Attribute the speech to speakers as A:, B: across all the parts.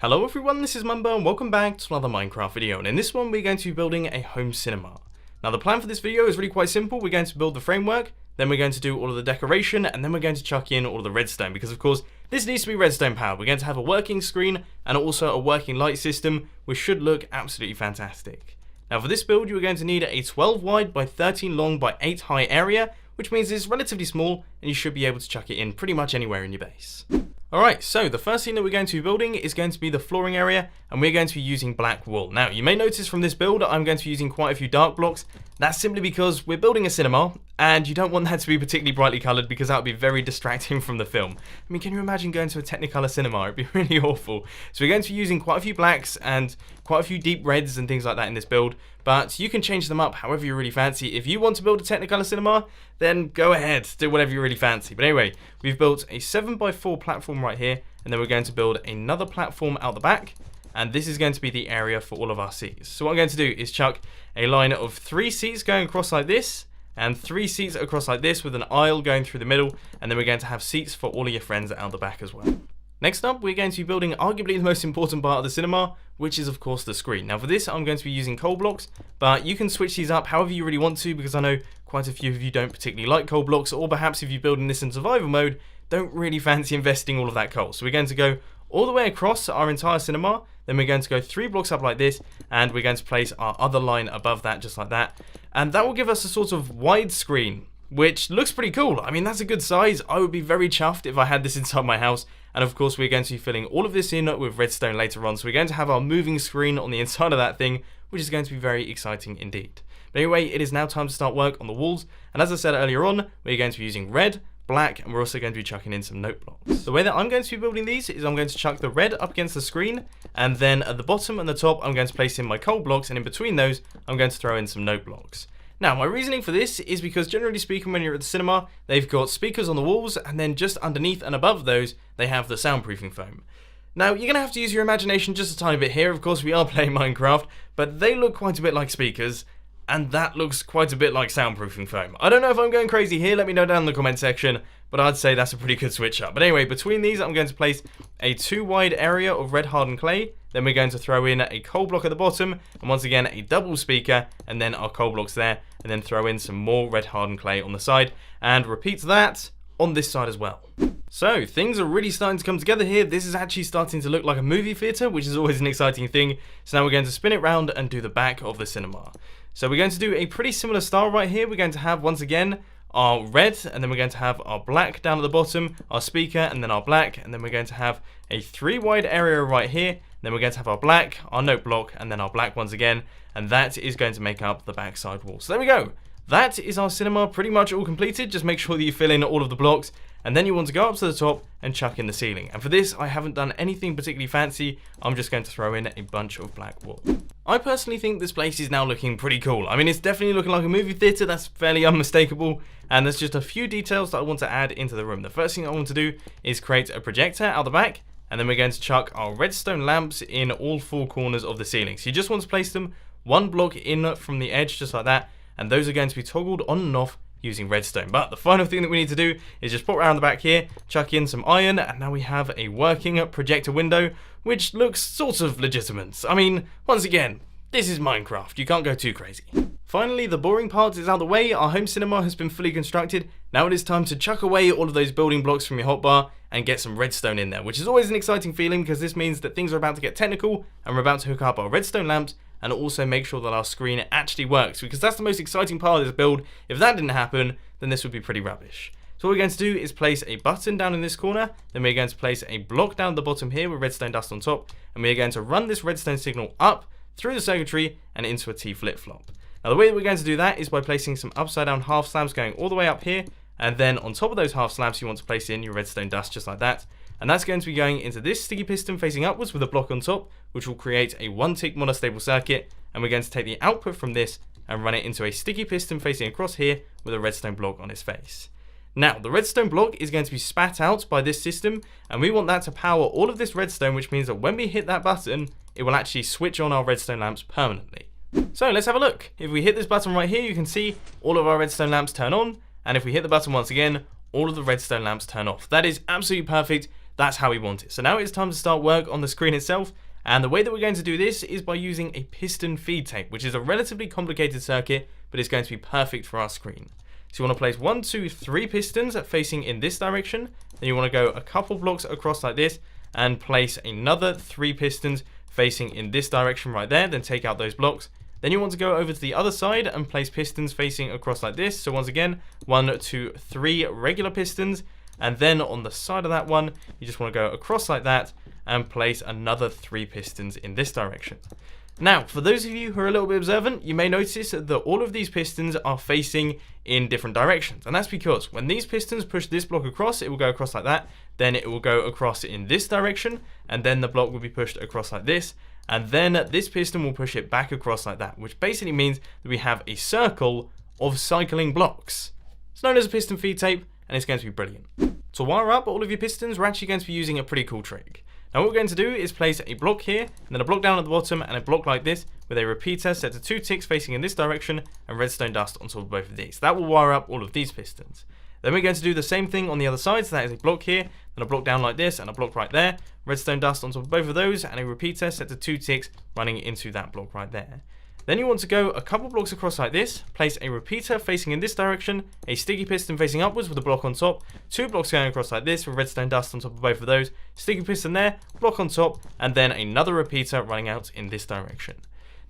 A: Hello everyone, this is Mumbo and welcome back to another Minecraft video, and in this one we're going to be building a home cinema. Now the plan for this video is really quite simple. We're going to build the framework, then we're going to do all of the decoration, and then we're going to chuck in all of the redstone, because of course this needs to be redstone powered. We're going to have a working screen and also a working light system, which should look absolutely fantastic. Now for this build you are going to need a 12 wide by 13 long by 8 high area, which means it's relatively small and you should be able to chuck it in pretty much anywhere in your base. Alright, so the first thing that we're going to be building is going to be the flooring area, and we're going to be using black wool. Now, you may notice from this build I'm going to be using quite a few dark blocks. That's simply because we're building a cinema, and you don't want that to be particularly brightly coloured because that would be very distracting from the film. I mean, can you imagine going to a Technicolor cinema? It'd be really awful. So we're going to be using quite a few blacks and quite a few deep reds and things like that in this build, but you can change them up however you really fancy. If you want to build a Technicolor cinema, then go ahead, do whatever you really fancy. But anyway, we've built a 7x4 platform right here, and then we're going to build another platform out the back, and this is going to be the area for all of our seats. So what I'm going to do is chuck a line of 3 seats going across like this, and 3 seats across like this with an aisle going through the middle, and then we're going to have seats for all of your friends out the back as well. Next up, we're going to be building arguably the most important part of the cinema, which is of course the screen. Now for this, I'm going to be using coal blocks, but you can switch these up however you really want to, because I know quite a few of you don't particularly like coal blocks, or perhaps if you're building this in survival mode, don't really fancy investing all of that coal. So we're going to go all the way across our entire cinema, then we're going to go 3 blocks up like this, and we're going to place our other line above that, just like that. And that will give us a sort of wide screen, which looks pretty cool. I mean, that's a good size. I would be very chuffed if I had this inside my house. And of course, we're going to be filling all of this in with redstone later on. So we're going to have our moving screen on the inside of that thing, which is going to be very exciting indeed. But anyway, it is now time to start work on the walls. And as I said earlier on, we're going to be using red, black, and we're also going to be chucking in some note blocks. The way that I'm going to be building these is I'm going to chuck the red up against the screen, and then at the bottom and the top, I'm going to place in my coal blocks, and in between those, I'm going to throw in some note blocks. Now, my reasoning for this is because generally speaking, when you're at the cinema, they've got speakers on the walls, and then just underneath and above those, they have the soundproofing foam. Now, you're going to have to use your imagination just a tiny bit here. Of course, we are playing Minecraft, but they look quite a bit like speakers, and that looks quite a bit like soundproofing foam. I don't know if I'm going crazy here, let me know down in the comment section, but I'd say that's a pretty good switch up. But anyway, between these, I'm going to place a 2 wide area of red hardened clay, then we're going to throw in a coal block at the bottom, and once again, a double speaker, and then our coal blocks there, and then throw in some more red hardened clay on the side, and repeat that on this side as well. So, things are really starting to come together here. This is actually starting to look like a movie theatre, which is always an exciting thing. So now we're going to spin it round and do the back of the cinema. So we're going to do a pretty similar style right here. We're going to have, once again, our red, and then we're going to have our black down at the bottom, our speaker, and then our black, and then we're going to have a 3 wide area right here, and then we're going to have our black, our note block, and then our black once again, and that is going to make up the backside wall. So there we go. That is our cinema pretty much all completed. Just make sure that you fill in all of the blocks, and then you want to go up to the top and chuck in the ceiling. And for this, I haven't done anything particularly fancy. I'm just going to throw in a bunch of black wool. I personally think this place is now looking pretty cool. I mean, it's definitely looking like a movie theatre. That's fairly unmistakable. And there's just a few details that I want to add into the room. The first thing I want to do is create a projector out the back, and then we're going to chuck our redstone lamps in all 4 corners of the ceiling. So you just want to place them 1 block in from the edge, just like that, and those are going to be toggled on and off using redstone. But the final thing that we need to do is just pop around the back here, chuck in some iron, and now we have a working projector window, which looks sort of legitimate. I mean, once again, this is Minecraft, you can't go too crazy. Finally, the boring part is out of the way. Our home cinema has been fully constructed. Now it is time to chuck away all of those building blocks from your hotbar and get some redstone in there, which is always an exciting feeling because this means that things are about to get technical, and we're about to hook up our redstone lamps and also make sure that our screen actually works, because that's the most exciting part of this build. If that didn't happen, then this would be pretty rubbish. So what we're going to do is place a button down in this corner, then we're going to place a block down at the bottom here with redstone dust on top, and we're going to run this redstone signal up through the circuitry and into a T flip-flop. Now the way that we're going to do that is by placing some upside down half slabs going all the way up here, and then on top of those half slabs you want to place in your redstone dust just like that. And that's going to be going into this sticky piston facing upwards with a block on top, which will create a 1-tick monostable circuit, and we're going to take the output from this and run it into a sticky piston facing across here with a redstone block on its face. Now, the redstone block is going to be spat out by this system, and we want that to power all of this redstone, which means that when we hit that button, it will actually switch on our redstone lamps permanently. So let's have a look. If we hit this button right here, you can see all of our redstone lamps turn on, and if we hit the button once again, all of the redstone lamps turn off. That is absolutely perfect. That's how we want it. So now it's time to start work on the screen itself. And the way that we're going to do this is by using a piston feed tape, which is a relatively complicated circuit, but it's going to be perfect for our screen. So you want to place 1, 2, 3 pistons facing in this direction. Then you want to go a couple blocks across like this and place another 3 pistons facing in this direction right there. Then take out those blocks. Then you want to go over to the other side and place pistons facing across like this. So once again, 1, 2, 3 regular pistons. And then on the side of that one, you just want to go across like that and place another 3 pistons in this direction. Now, for those of you who are a little bit observant, you may notice that all of these pistons are facing in different directions. And that's because when these pistons push this block across, it will go across like that. Then it will go across in this direction. And then the block will be pushed across like this. And then this piston will push it back across like that, which basically means that we have a circle of cycling blocks. It's known as a piston feed tape, and it's going to be brilliant. To wire up all of your pistons, we're actually going to be using a pretty cool trick. Now what we're going to do is place a block here, and then a block down at the bottom, and a block like this, with a repeater set to 2 ticks facing in this direction, and redstone dust on top of both of these. That will wire up all of these pistons. Then we're going to do the same thing on the other side, so that is a block here, then a block down like this, and a block right there, redstone dust on top of both of those, and a repeater set to 2 ticks running into that block right there. Then you want to go a couple blocks across like this, place a repeater facing in this direction, a sticky piston facing upwards with a block on top, 2 blocks going across like this with redstone dust on top of both of those, sticky piston there, block on top, and then another repeater running out in this direction.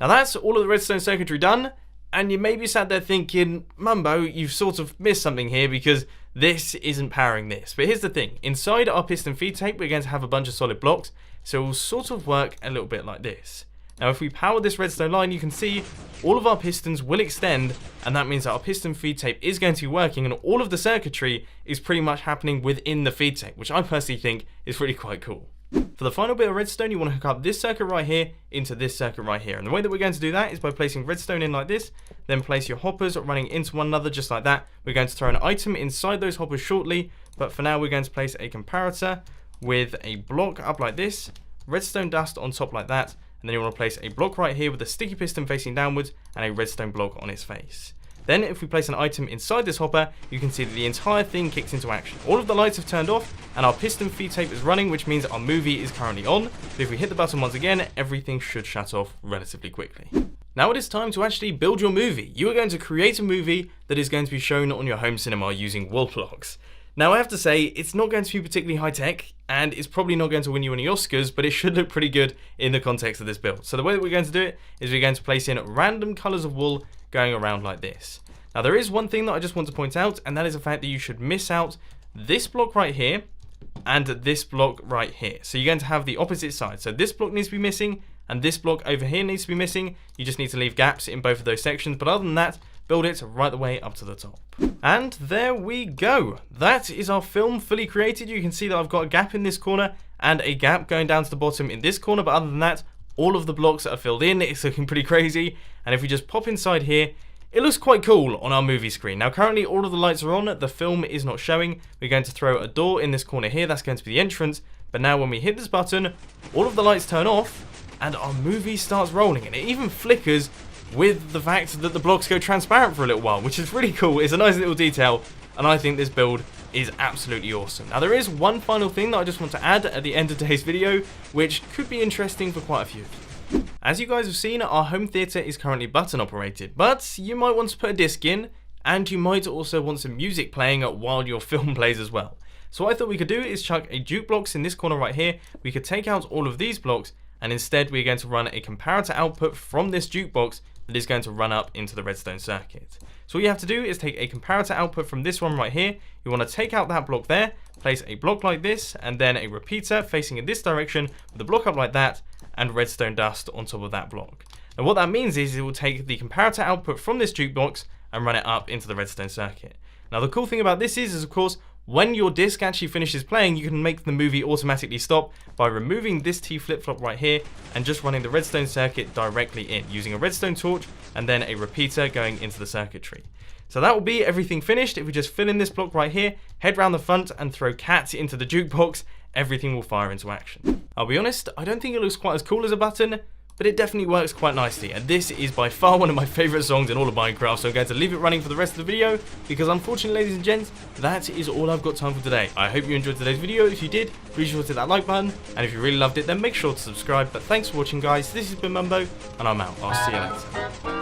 A: Now that's all of the redstone circuitry done, and you may be sat there thinking, Mumbo, you've sort of missed something here because this isn't powering this. But here's the thing, inside our piston feed tape we're going to have a bunch of solid blocks, so it will sort of work a little bit like this. Now if we power this redstone line, you can see all of our pistons will extend, and that means that our piston feed tape is going to be working, and all of the circuitry is pretty much happening within the feed tape, which I personally think is really quite cool. For the final bit of redstone, you want to hook up this circuit right here into this circuit right here, and the way that we're going to do that is by placing redstone in like this, then place your hoppers running into one another just like that. We're going to throw an item inside those hoppers shortly, but for now we're going to place a comparator with a block up like this, redstone dust on top like that, and then you want to place a block right here with a sticky piston facing downwards and a redstone block on its face. Then if we place an item inside this hopper, you can see that the entire thing kicks into action. All of the lights have turned off and our piston feed tape is running, which means our movie is currently on. But if we hit the button once again, everything should shut off relatively quickly. Now it is time to actually build your movie. You are going to create a movie that is going to be shown on your home cinema using wall blocks. Now I have to say, it's not going to be particularly high tech, and it's probably not going to win you any Oscars, but it should look pretty good in the context of this build. So the way that we're going to do it is we're going to place in random colours of wool going around like this. Now there is one thing that I just want to point out, and that is the fact that you should miss out this block right here and this block right here. So you're going to have the opposite side. So this block needs to be missing, and this block over here needs to be missing. You just need to leave gaps in both of those sections, but other than that, build it right the way up to the top. And there we go. That is our film fully created. You can see that I've got a gap in this corner and a gap going down to the bottom in this corner, but other than that, all of the blocks are filled in. It's looking pretty crazy. And if we just pop inside here, it looks quite cool on our movie screen. Now currently all of the lights are on, the film is not showing. We're going to throw a door in this corner here, that's going to be the entrance. But now when we hit this button, all of the lights turn off and our movie starts rolling, and it even flickers with the fact that the blocks go transparent for a little while, which is really cool. It's a nice little detail, and I think this build is absolutely awesome. Now there is one final thing that I just want to add at the end of today's video, which could be interesting for quite a few of you. As you guys have seen, our home theater is currently button operated, but you might want to put a disc in, and you might also want some music playing while your film plays as well. So what I thought we could do is chuck a jukebox in this corner right here. We could take out all of these blocks, and instead we're going to run a comparator output from this jukebox that is going to run up into the redstone circuit. So all you have to do is take a comparator output from this one right here. You want to take out that block there, place a block like this, and then a repeater facing in this direction with a block up like that, and redstone dust on top of that block. And what that means is it will take the comparator output from this jukebox and run it up into the redstone circuit. Now the cool thing about this is of course, when your disc actually finishes playing, you can make the movie automatically stop by removing this T flip-flop right here and just running the redstone circuit directly in, using a redstone torch and then a repeater going into the circuitry. So that will be everything finished. If we just fill in this block right here, head round the front and throw cats into the jukebox, everything will fire into action. I'll be honest, I don't think it looks quite as cool as a button, but it definitely works quite nicely, and this is by far one of my favourite songs in all of Minecraft, so I'm going to leave it running for the rest of the video, because unfortunately, ladies and gents, that is all I've got time for today. I hope you enjoyed today's video. If you did, be sure to hit that like button, and if you really loved it, then make sure to subscribe. But thanks for watching, guys. This has been Mumbo, and I'm out. I'll see you later.